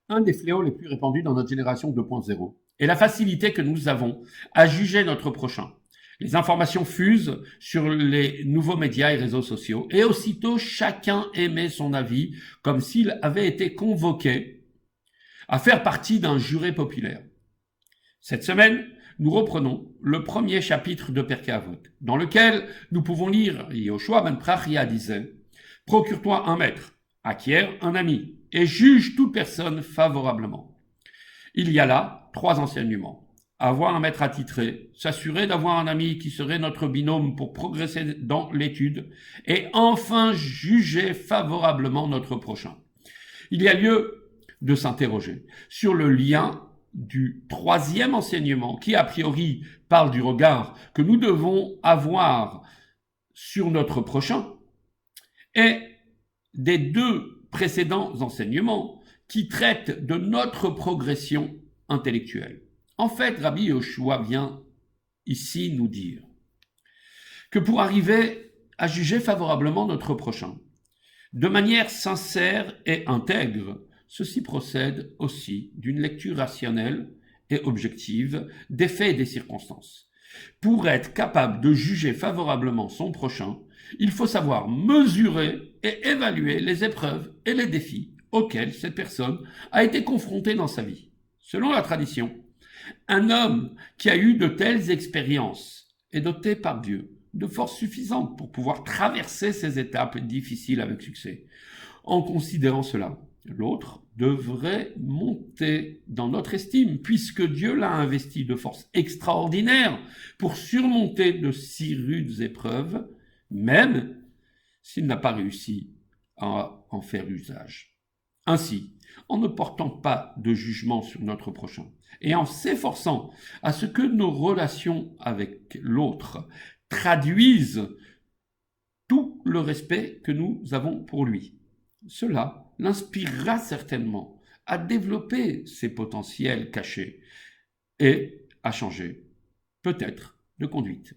Un des fléaux les plus répandus dans notre génération 2.0 est la facilité que nous avons à juger notre prochain. Les informations fusent sur les nouveaux médias et réseaux sociaux et aussitôt chacun émet son avis comme s'il avait été convoqué à faire partie d'un juré populaire. Cette semaine, nous reprenons le premier chapitre de Pirkei Avot, dans lequel nous pouvons lire Yehoshua ben Prachia disait « Procure-toi un maître, acquiert un ami, et juge toute personne favorablement. » Il y a là 3 enseignements. Avoir un maître attitré, s'assurer d'avoir un ami qui serait notre binôme pour progresser dans l'étude, et enfin juger favorablement notre prochain. Il y a lieu de s'interroger sur le lien du 3e enseignement qui, a priori, parle du regard que nous devons avoir sur notre prochain et des 2 précédents enseignements qui traitent de notre progression intellectuelle. En fait, Rabbi Yehoshua vient ici nous dire que pour arriver à juger favorablement notre prochain, de manière sincère et intègre, ceci procède aussi d'une lecture rationnelle et objective des faits et des circonstances. Pour être capable de juger favorablement son prochain, il faut savoir mesurer et évaluer les épreuves et les défis auxquels cette personne a été confrontée dans sa vie. Selon la tradition, un homme qui a eu de telles expériences est doté par Dieu de force suffisante pour pouvoir traverser ces étapes difficiles avec succès. En considérant cela, l'autre devrait monter dans notre estime, puisque Dieu l'a investi de force extraordinaire pour surmonter de si rudes épreuves, même s'il n'a pas réussi à en faire usage. Ainsi, en ne portant pas de jugement sur notre prochain et en s'efforçant à ce que nos relations avec l'autre traduisent tout le respect que nous avons pour lui, cela l'inspirera certainement à développer ses potentiels cachés et à changer, peut-être, de conduite.